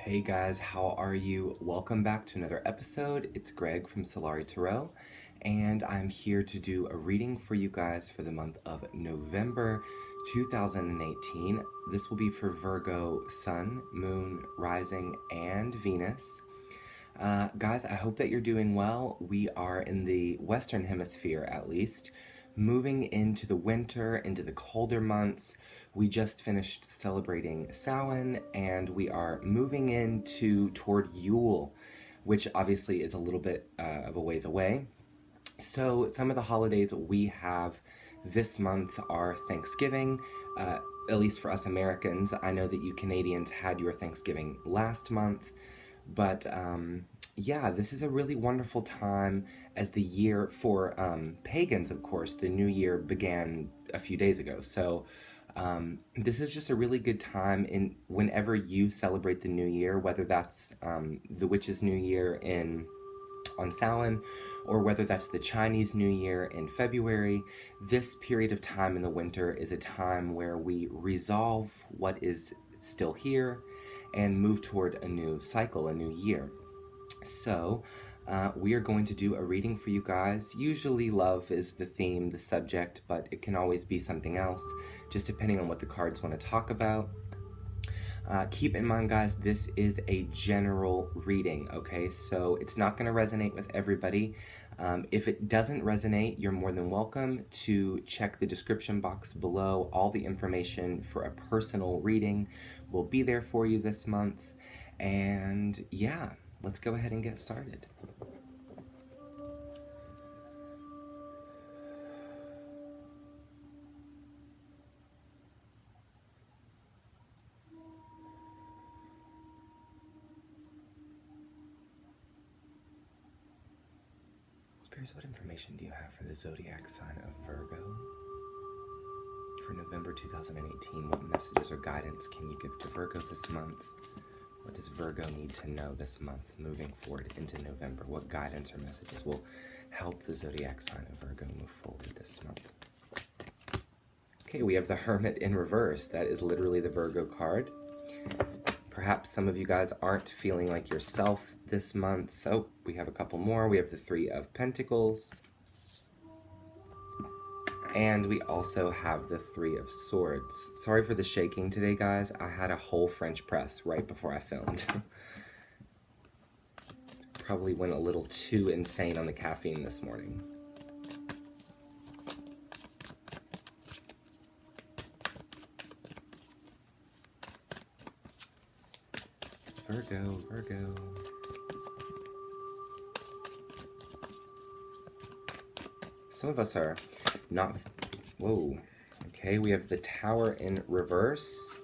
Hey guys, how are you? Welcome back to another episode. It's Greg from Solari Tarot, and I'm here to do a reading for you guys for the month of November 2018. This will be for Virgo Sun, Moon, Rising, and Venus. Guys, I hope that you're doing well. We are in the Western Hemisphere, at least, moving into the winter, into the colder months. We just finished celebrating Samhain, and we are moving toward Yule, which obviously is a little bit of a ways away. So some of the holidays we have this month are Thanksgiving, at least for us Americans. I know that you Canadians had your Thanksgiving last month, but yeah, this is a really wonderful time as the year for pagans, of course. The new year began a few days ago. So this is just a really good time in whenever you celebrate the new year, whether that's the witch's new year on Samhain, or whether that's the Chinese New Year in February. This period of time in the winter is a time where we resolve what is still here and move toward a new cycle, a new year. So we are going to do a reading for you guys. Usually love is the theme, the subject, but it can always be something else, just depending on what the cards want to talk about. Keep in mind, guys, this is a general reading, okay? So it's not going to resonate with everybody. If it doesn't resonate, you're more than welcome to check the description box below. All the information for a personal reading will be there for you this month. And yeah, let's go ahead and get started. Spirits, what information do you have for the zodiac sign of Virgo? For November 2018, what messages or guidance can you give to Virgo this month? What does Virgo need to know this month moving forward into November? What guidance or messages will help the zodiac sign of Virgo move forward this month? Okay, we have the Hermit in reverse. That is literally the Virgo card. Perhaps some of you guys aren't feeling like yourself this month. Oh, we have a couple more. We have the Three of Pentacles. And we also have the Three of Swords. Sorry for the shaking today, guys. I had a whole French press right before I filmed. Probably went a little too insane on the caffeine this morning. Virgo. Some of us are not... Whoa. Okay, we have the Tower in reverse.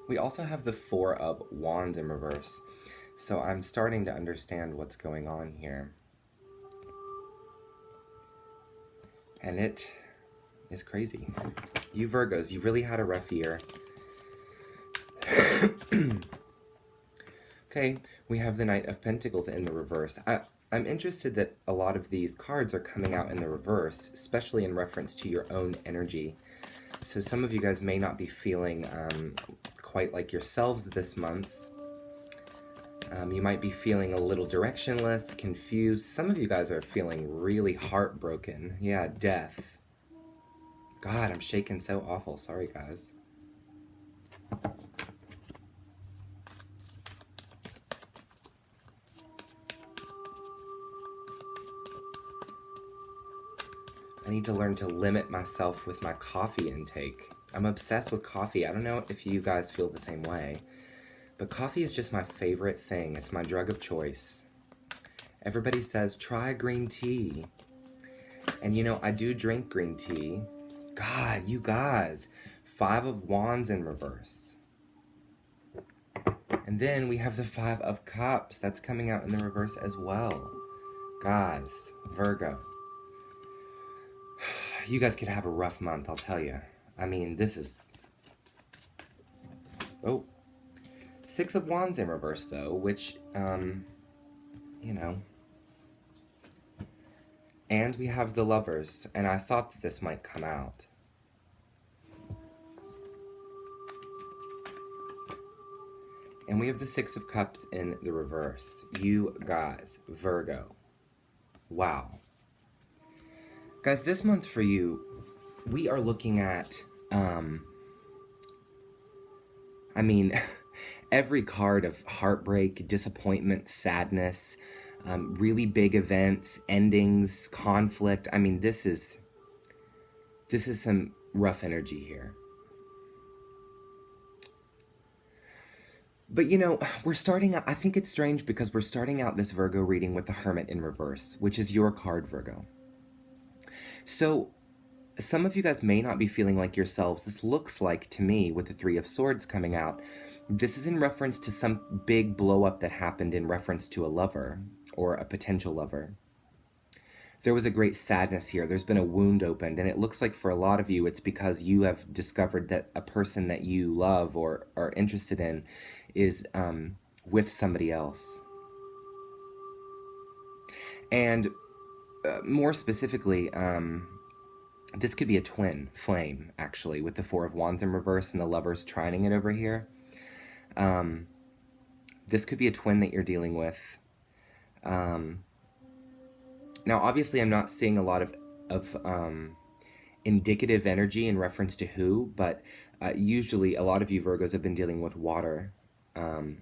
We also have the Four of Wands in reverse. So I'm starting to understand what's going on here. And it is crazy. You Virgos, you really had a rough year. Okay, we have the Knight of Pentacles in the reverse. I'm interested that a lot of these cards are coming out in the reverse, especially in reference to your own energy. So some of you guys may not be feeling quite like yourselves this month. You might be feeling a little directionless, confused. Some of you guys are feeling really heartbroken. Yeah, death. God, I'm shaking so awful. Sorry, guys. I need to learn to limit myself with my coffee intake. I'm obsessed with coffee. I don't know if you guys feel the same way, but coffee is just my favorite thing. It's my drug of choice. Everybody says, try green tea. And you know, I do drink green tea. God, you guys, Five of Wands in reverse. And then we have the Five of Cups. That's coming out in the reverse as well. Guys, Virgo. You guys could have a rough month, I'll tell you. I mean, this is... Oh. Six of Wands in reverse, though, which, you know. And we have the Lovers, and I thought that this might come out. And we have the Six of Cups in the reverse. You guys, Virgo. Wow. Guys, this month for you, we are looking at, I mean, every card of heartbreak, disappointment, sadness, really big events, endings, conflict. I mean, this is some rough energy here. But you know, we're starting out, I think it's strange because we're starting out this Virgo reading with the Hermit in reverse, which is your card, Virgo. So some of you guys may not be feeling like yourselves. This looks like, to me, with the Three of Swords coming out, this is in reference to some big blow up that happened in reference to a lover or a potential lover. There was a great sadness here. There's been a wound opened, and it looks like for a lot of you, it's because you have discovered that a person that you love or are interested in is with somebody else. And more specifically, this could be a twin flame, actually, with the Four of Wands in reverse and the Lovers trining it over here. This could be a twin that you're dealing with. Now, obviously, I'm not seeing a lot of indicative energy in reference to who, but usually a lot of you Virgos have been dealing with water. And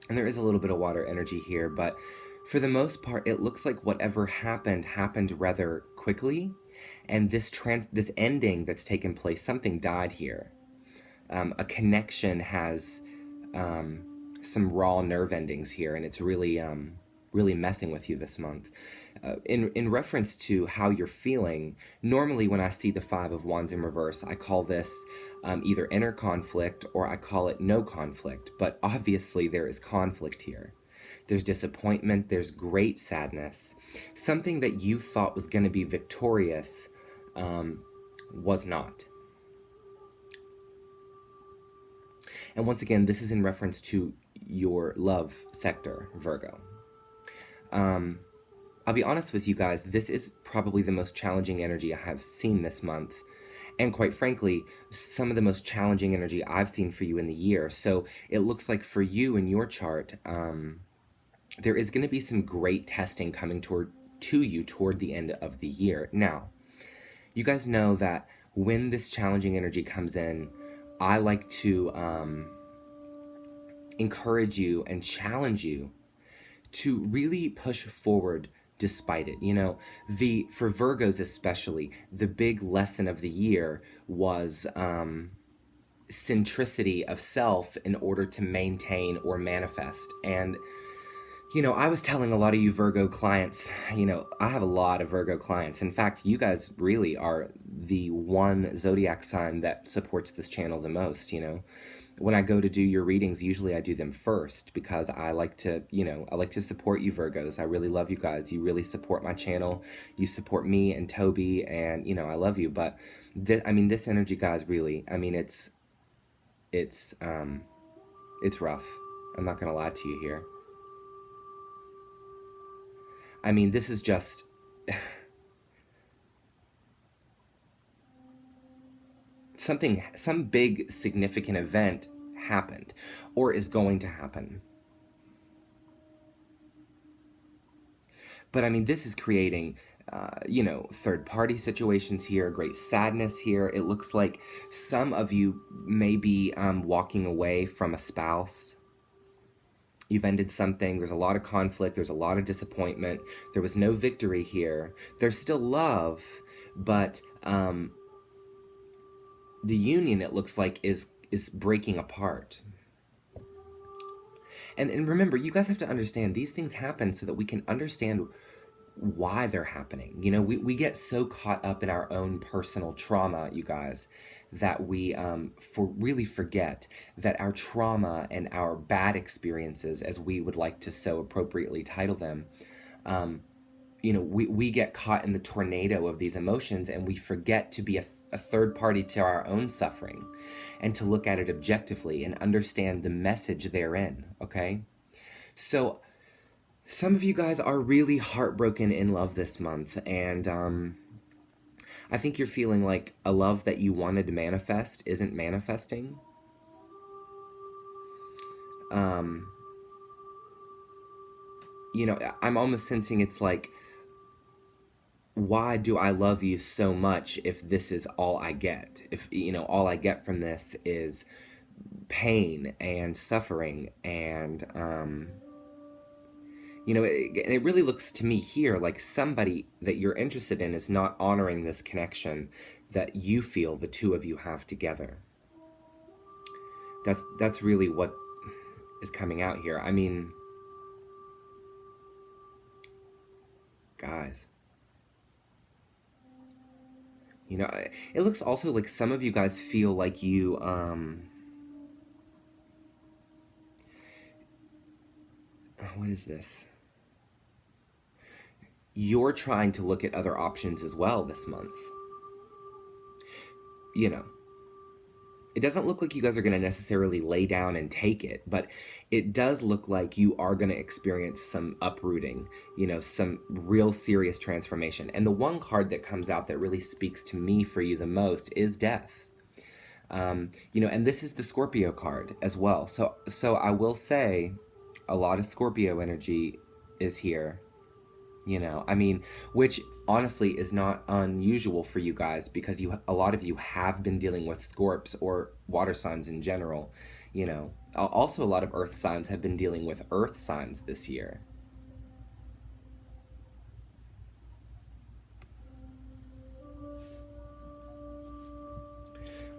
there is a little bit of water energy here, but for the most part, it looks like whatever happened rather quickly. And this ending that's taken place, something died here. A connection has some raw nerve endings here, and it's really messing with you this month. In reference to how you're feeling, normally when I see the Five of Wands in reverse, I call this either inner conflict or I call it no conflict. But obviously there is conflict here. There's disappointment, there's great sadness. Something that you thought was going to be victorious was not. And once again, this is in reference to your love sector, Virgo. I'll be honest with you guys, this is probably the most challenging energy I have seen this month. And quite frankly, some of the most challenging energy I've seen for you in the year. So it looks like for you in your chart, there is going to be some great testing coming to you toward the end of the year. Now, you guys know that when this challenging energy comes in, I like to encourage you and challenge you to really push forward despite it. You know, for Virgos especially, the big lesson of the year was centricity of self in order to maintain or manifest. And you know, I was telling a lot of you Virgo clients, you know, I have a lot of Virgo clients. In fact, you guys really are the one zodiac sign that supports this channel the most, you know. When I go to do your readings, usually I do them first because I like to, you know, I like to support you Virgos. I really love you guys. You really support my channel. You support me and Toby, and, you know, I love you. But, I mean, this energy, guys, really, I mean, it's rough. I'm not going to lie to you here. I mean, this is just... some big significant event happened or is going to happen. But I mean, this is creating, you know, third-party situations here, great sadness here. It looks like some of you may be walking away from a spouse. You've ended something. There's a lot of conflict. There's a lot of disappointment. There was no victory here. There's still love, but the union, it looks like, is breaking apart. And remember, you guys have to understand, these things happen so that we can understand why they're happening. You know, we get so caught up in our own personal trauma, you guys, that we really forget that our trauma and our bad experiences, as we would like to so appropriately title them, you know, we get caught in the tornado of these emotions, and we forget to be a third party to our own suffering and to look at it objectively and understand the message therein, okay? So some of you guys are really heartbroken in love this month, and I think you're feeling like a love that you wanted to manifest isn't manifesting. um, you know, I'm almost sensing it's like, why do I love you so much if this is all I get? If, you know, all I get from this is pain and suffering and, you know, it really looks to me here like somebody that you're interested in is not honoring this connection that you feel the two of you have together. That's really what is coming out here. I mean, guys, you know, it looks also like some of you guys feel like you, what is this? You're trying to look at other options as well this month. You know, it doesn't look like you guys are going to necessarily lay down and take it, but it does look like you are going to experience some uprooting, you know, some real serious transformation. And the one card that comes out that really speaks to me for you the most is death. You know, and this is the Scorpio card as well. So I will say a lot of Scorpio energy is here. You know, I mean, which honestly is not unusual for you guys because a lot of you have been dealing with Scorps or water signs in general. You know, also a lot of earth signs have been dealing with earth signs this year.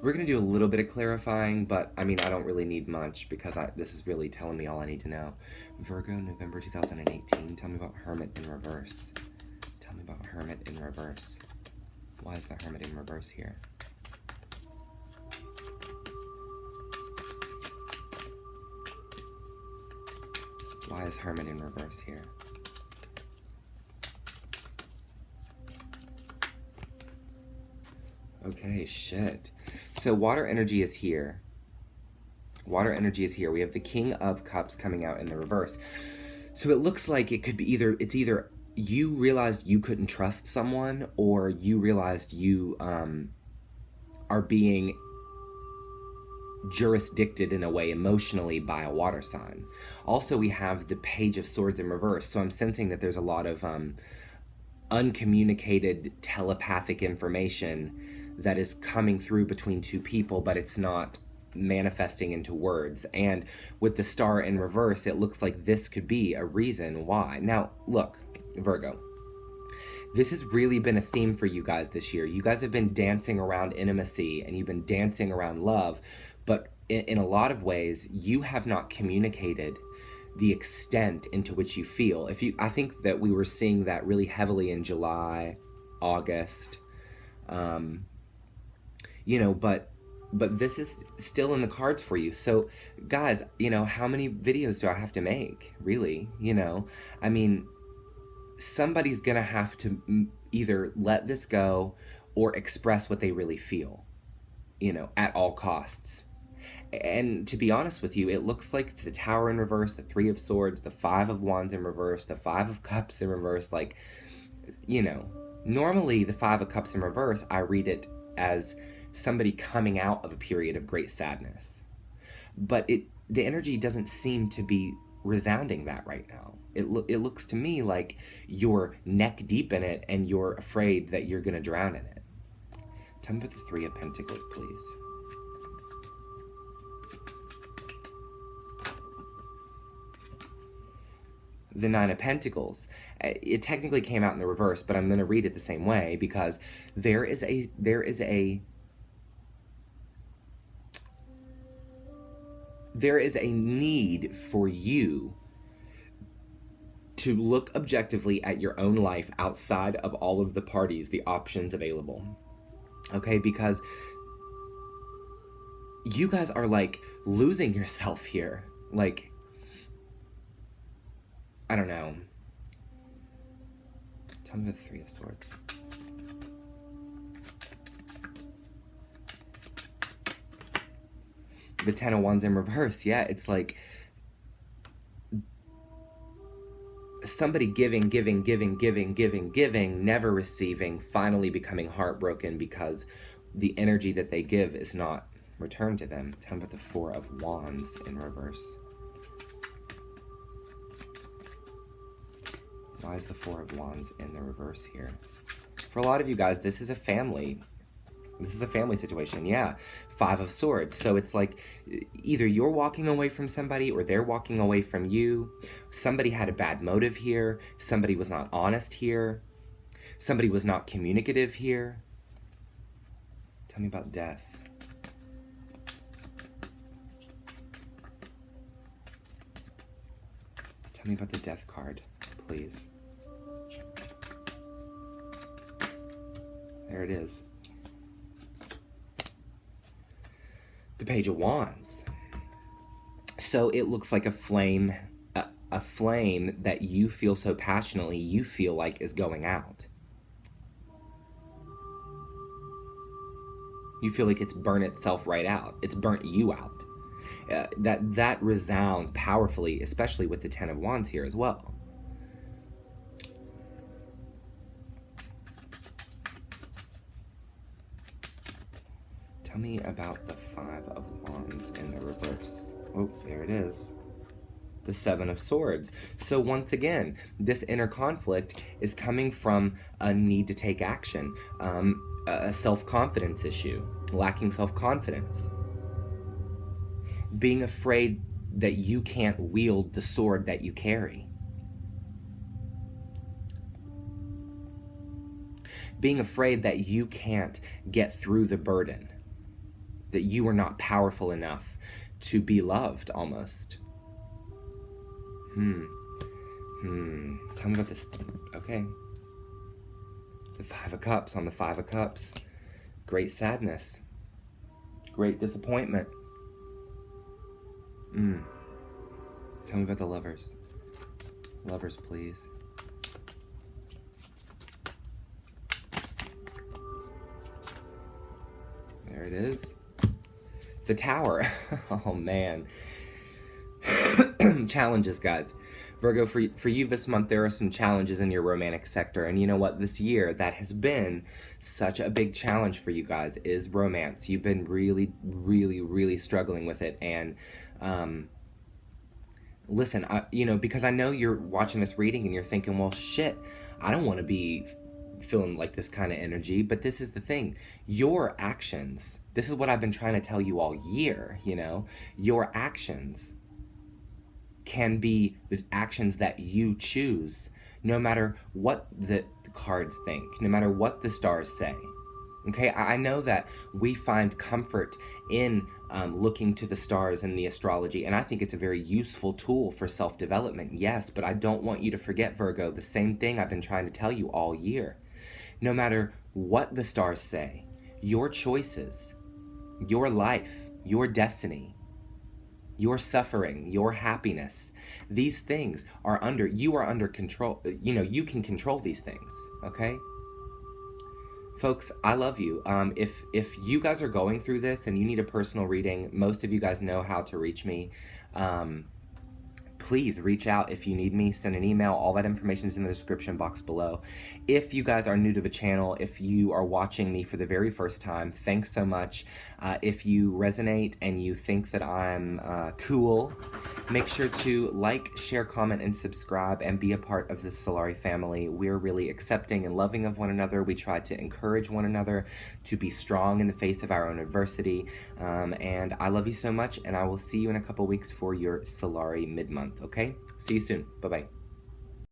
We're going to do a little bit of clarifying, but I mean, I don't really need much because this is really telling me all I need to know. Virgo, November 2018. Tell me about Hermit in reverse. Tell me about Hermit in reverse. Why is the Hermit in reverse here? Why is Hermit in reverse here? Okay, shit. So water energy is here. Water energy is here. We have the King of Cups coming out in the reverse. So it looks like it could be it's either you realized you couldn't trust someone or you realized you are being jurisdicted in a way emotionally by a water sign. Also, we have the Page of Swords in reverse. So I'm sensing that there's a lot of uncommunicated telepathic information that is coming through between two people, but it's not manifesting into words. And with the Star in reverse, it looks like this could be a reason why. Now, look, Virgo, this has really been a theme for you guys this year. You guys have been dancing around intimacy and you've been dancing around love, but in a lot of ways, you have not communicated the extent into which you feel. I think that we were seeing that really heavily in July, August, you know, but this is still in the cards for you. So guys, you know, how many videos do I have to make? Really? You know, I mean, somebody's gonna have to either let this go or express what they really feel, you know, at all costs. And to be honest with you, it looks like the Tower in reverse, the Three of Swords, the Five of Wands in reverse, the Five of Cups in reverse, like, you know, normally the Five of Cups in reverse, I read it as somebody coming out of a period of great sadness. But the energy doesn't seem to be resounding that right now. It looks to me like you're neck deep in it and you're afraid that you're going to drown in it. Tell me about the Three of Pentacles, please. The Nine of Pentacles. It technically came out in the reverse, but I'm going to read it the same way because there is a need for you to look objectively at your own life outside of all of the parties, the options available. Okay, because you guys are like losing yourself here. Like, I don't know. Tell me about the Three of Swords. The Ten of Wands in reverse. Yeah, it's like somebody giving, never receiving, finally becoming heartbroken because the energy that they give is not returned to them. Tell me about the Four of Wands in reverse. Why is the Four of Wands in the reverse here? For a lot of you guys, this is a family. This is a family situation, yeah. Five of Swords. So it's like either you're walking away from somebody or they're walking away from you. Somebody had a bad motive here. Somebody was not honest here. Somebody was not communicative here. Tell me about death. Tell me about the death card, please. There it is. The Page of Wands. So it looks like a flame that you feel so passionately, you feel like is going out. You feel like it's burnt itself right out. It's burnt you out. That resounds powerfully, especially with the Ten of Wands here as well. Tell me about the Five of Wands in the reverse. Oh, there it is. The Seven of Swords. So once again, this inner conflict is coming from a need to take action, a self-confidence issue, lacking self-confidence, being afraid that you can't wield the sword that you carry, being afraid that you can't get through the burden, that you are not powerful enough to be loved, almost. Tell me about this. Okay. The Five of Cups on the Five of Cups. Great sadness. Great disappointment. Tell me about the Lovers. Lovers, please. There it is. The Tower. Oh, man. Challenges, guys. Virgo, for you this month, there are some challenges in your romantic sector. And you know what? This year, that has been such a big challenge for you guys is romance. You've been really, really, really struggling with it. And listen, because I know you're watching this reading and you're thinking, well, shit, I don't want to be feeling like this kind of energy. But this is the thing. Your actions, this is what I've been trying to tell you all year, your actions can be the actions that you choose, no matter what the cards think, no matter what the stars say. Okay, I know that we find comfort in looking to the stars and the astrology, and I think it's a very useful tool for self-development, yes, but I don't want you to forget, Virgo, the same thing I've been trying to tell you all year. No matter what the stars say, your choices, your life, your destiny, your suffering, your happiness, these things you are under control. You can control these things, okay? Folks, I love you. If you guys are going through this and you need a personal reading, most of you guys know how to reach me. Please reach out if you need me. Send an email. All that information is in the description box below. If you guys are new to the channel, if you are watching me for the very first time, thanks so much. If you resonate and you think that I'm cool, make sure to like, share, comment, and subscribe and be a part of the Solari family. We're really accepting and loving of one another. We try to encourage one another to be strong in the face of our own adversity. And I love you so much, and I will see you in a couple weeks for your Solari mid-month. Okay? See you soon. Bye-bye.